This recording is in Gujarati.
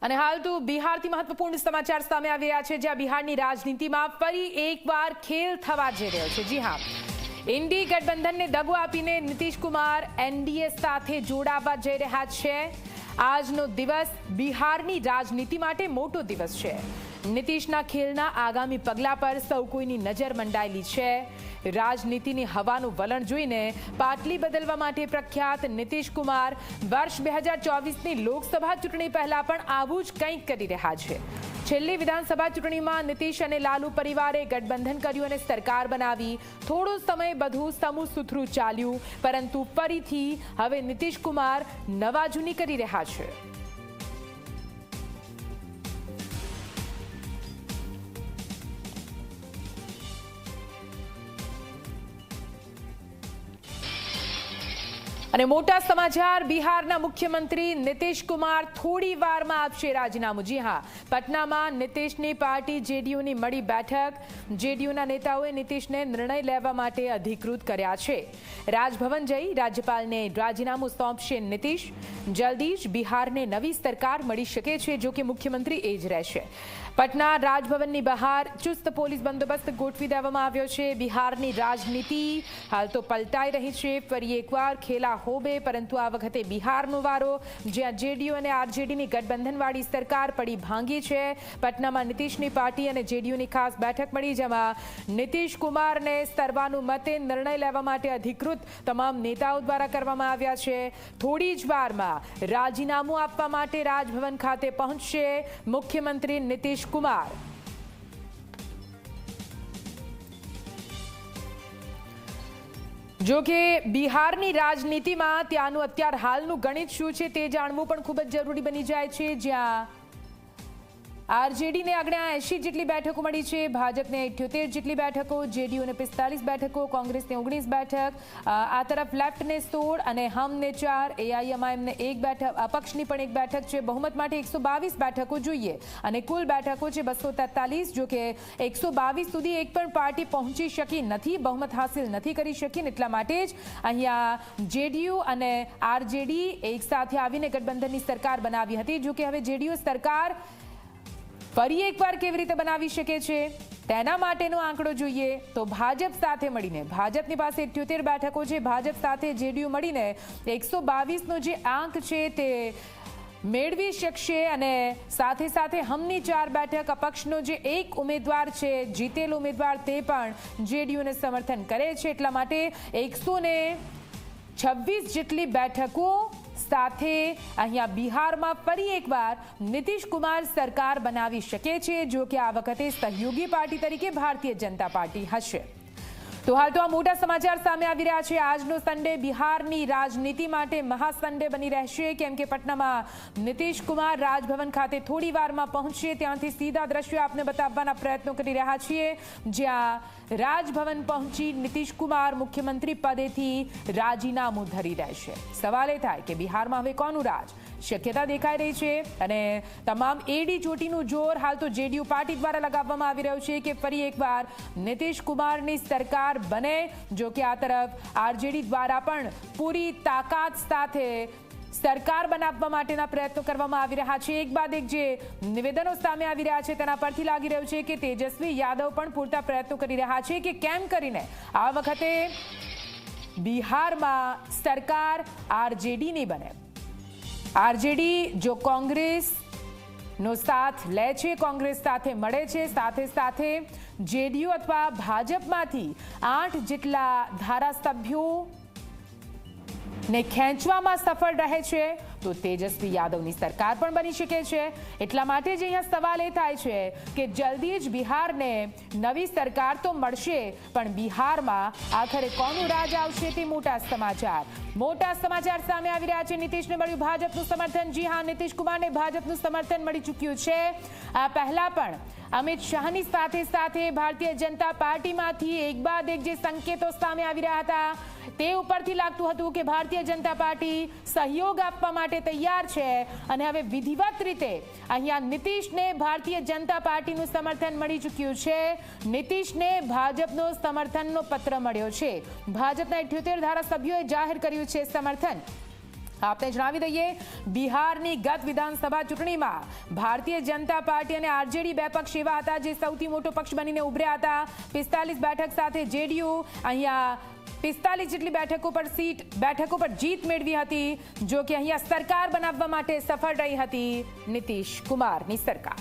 અને હાલ તો બિહારથી મહત્વપૂર્ણ સમાચાર સામે આવી રહ્યા છે, જ્યાં બિહારની રાજનીતિમાં ફરી એકવાર ખેલ થવા જઈ રહ્યો છે। જી હા, ઇન્ડી ગઠબંધનને દગો આપીને નીતિશ કુમાર એનડીએ સાથે જોડાવા જઈ રહ્યા છે। આજનો દિવસ બિહારની રાજનીતિ માટે મોટો દિવસ છે। નીતિશના ખેલના આગામી પગલા પર સૌ કોઈની નજર મંડાયેલી છે। રાજનીતિની હવાનું વલણ જોઈને પાટલી બદલવા માટે પ્રખ્યાત નીતિશ કુમાર વર્ષ 2024ની લોકસભા ચૂંટણી પહેલા પણ આવું જ કંઈક કરી રહ્યા છે। છેલ્લી વિધાનસભા ચૂંટણીમાં નીતિશ અને લાલુ પરિવારે ગઠબંધન કર્યું અને સરકાર બનાવી। થોડો સમય બધું સમૂહ ચાલ્યું, પરંતુ ફરીથી હવે નીતિશ કુમાર નવાજૂની કરી રહ્યા છે। અને મોટા સમાચાર, બિહારના મુખ્યમંત્રી નીતિશ કુમાર થોડી વારમાં આપશે રાજીનામું। જી હા, પટનામાં નીતિશની પાર્ટી જેડીયુની મળી બેઠક। જેડીયુના નેતાઓએ નીતિશને નિર્ણય લેવા માટે અધિકૃત કર્યા છે। રાજભવન જઈ રાજ્યપાલને રાજીનામું સોંપશે નીતિશ। જલ્દી જ બિહારને નવી સરકાર મળી શકે છે, જો કે મુખ્યમંત્રી એ જ રહેશે। પટના રાજભવનની બહાર ચુસ્ત પોલીસ બંદોબસ્ત ગોઠવી દેવામાં આવ્યો છે। બિહારની રાજનીતિ હાલ તો પલટાઈ રહી છે। ફરી એકવાર ખેલા હોબે, પરંતુ આ વખતે બિહારનો વારો, જ્યાં જેડીયુ અને આરજેડીની ગઠબંધનવાળી સરકાર પડી ભાંગી છે। પટનામાં નીતિશની પાર્ટી અને જેડીયુની ખાસ બેઠક મળી, જેમાં નીતિશ કુમારને સર્વાનુમતે નિર્ણય લેવા માટે અધિકૃત તમામ નેતાઓ દ્વારા કરવામાં આવ્યા છે। થોડી જ વારમાં રાજીનામું આપવા માટે રાજભવન ખાતે પહોંચશે મુખ્યમંત્રી નીતિશ કુમાર। જો કે બિહારની રાજનીતિમાં ત્યાંનું અત્યાર હાલનું ગણિત શું છે તે જાણવું પણ ખૂબ જ જરૂરી બની જાય છે, જ્યાં આરજેડીને 80 જેટલી બેઠકો મળી છે, ભાજપને 78 જેટલી બેઠકો, જેડીયુને 45 બેઠકો, કોંગ્રેસને 19 બેઠક, આ તરફ લેફ્ટને 16 અને હમને 4, એઆઈએમઆઈએમને 1 બેઠક, અપક્ષની પણ 1 બેઠક છે। બહુમત માટે 122 બેઠકો જોઈએ અને કુલ બેઠકો છે 243। જો કે 122 સુધી એક પણ પાર્ટી પહોંચી શકી નથી, બહુમત હાંસિલ નથી કરી શકી, એટલા માટે જ અહીંયા જેડીયુ અને આરજેડી એક સાથે આવીને ગઠબંધનની સરકાર બનાવી હતી। જો કે હવે જેડીયુ સરકાર ફરી એકવાર કેવી રીતે બનાવી શકે છે તેના માટેનો આંકડો જોઈએ તો ભાજપ સાથે મળીને, ભાજપની પાસે 78 બેઠકો છે, ભાજપ સાથે જેડીયુ મળીને 122નો જે આંક છે તે મેળવી શકશે। અને સાથે સાથે હમની 4 બેઠક, અપક્ષનો જે એક ઉમેદવાર છે, જીતેલ ઉમેદવાર, તે પણ જેડીયુને સમર્થન કરે છે। એટલા માટે 126 જેટલી બેઠકો સાથે અહીંયા બિહારમાં ફરી એકવાર નીતિશ કુમાર સરકાર બનાવી શકે છે, જો કે આ વખતે સહયોગી પાર્ટી તરીકે ભારતીય જનતા પાર્ટી હશે। તો હાલ તો આ મોટા સમાચાર સામે આવી રહ્યા છે। આજનો સન્ડે બિહારની રાજનીતિ માટે મહાસન્ડે બની રહેશે, કેમ કે પટનામાં નીતિશ કુમાર રાજભવન ખાતે થોડી વારમાં પહોંચશે। ત્યાંથી સીધા દ્રશ્યો આપને બતાવવાના પ્રયત્નો કરી રહ્યા છીએ, જ્યાં રાજભવન પહોંચી નીતિશ કુમાર મુખ્યમંત્રી પદેથી રાજીનામું ધરી રહેશે। સવાલ એ થાય કે બિહારમાં હવે કોનું રાજ? શક્યતા દેખાઈ રહી છે અને તમામ એડી ચોટીનું જોર હાલ તો જેડીયુ પાર્ટી દ્વારા લગાવવામાં આવી રહ્યું છે કે ફરી એકવાર નીતિશ કુમારની સરકાર બને। જો કે આ તરફ આરજેડી દ્વારા પણ પૂરી તાકાત સાથે સરકાર બનાવવા માટેના પ્રયત્નો કરવામાં આવી રહ્યા છે। એક બાદ એક જે નિવેદનો સામે આવી રહ્યા છે તેના પરથી લાગી રહ્યું છે કે તેજસ્વી યાદવ પણ પૂરતા પ્રયત્નો કરી રહ્યા છે કે કેમ કરીને આ વખતે બિહારમાં સરકાર આરજેડીની બને। આરજેડી જો કોંગ્રેસનો સાથ લે છે, કોંગ્રેસ સાથે મળે છે, સાથે સાથે જેડીયુ અથવા ભાજપમાંથી 8 જેટલા ધારાસભ્યો ને ખેંચવામાં સફળ રહે છે, તો તેજસ્વી યાદવની સરકાર પણ બની શકે છે। એટલા માટે જ અહીંયા સવાલ એ થાય છે કે જલ્દી જ બિહારને નવી સરકાર તો મળશે, પણ બિહારમાં આખરે કોનું રાજ આવશે તે મોટા સમાચાર સામે આવી રહ્યા છે। નીતિશને મળ્યું ભાજપનું સમર્થન। જી હા, નીતિશ કુમારને ભાજપનું સમર્થન મળી ચૂક્યું છે। આ પહેલા પણ અમિત શાહની સાથે સાથે ભારતીય જનતા પાર્ટીમાંથી એક બાદ એક જે સંકેતો સામે આવી રહ્યા હતા તે ઉપરથી લાગતું હતું કે ભારતીય જનતા પાર્ટી સહયોગ આપવા માટે તૈયાર છે અને હવે વિધિવત રીતે અહીંયા નીતિશને ભારતીય જનતા પાર્ટીનું સમર્થન મળી ચૂક્યું છે। નીતિશને ભાજપનો સમર્થનનો પત્ર મળ્યો છે। ભાજપના 78 ધારાસભ્યોએ જાહેર કર્યું છે સમર્થન। આપને જણાવી દઈએ, બિહારની ગત વિધાનસભા ચૂંટણીમાં ભારતીય જનતા પાર્ટી અને આરજેડી બે પક્ષ એવા હતા જે સૌથી મોટો પક્ષ બનીને ઉભર્યા હતા. 45 બેઠક સાથે જેડીયુ અહીંયા 45 જેટલી બેઠકો પર જીત મેળવી હતી. જો કે અહીંયા સરકાર બનાવવા માટે સફળ રહી હતી નીતિશ કુમારની સરકાર.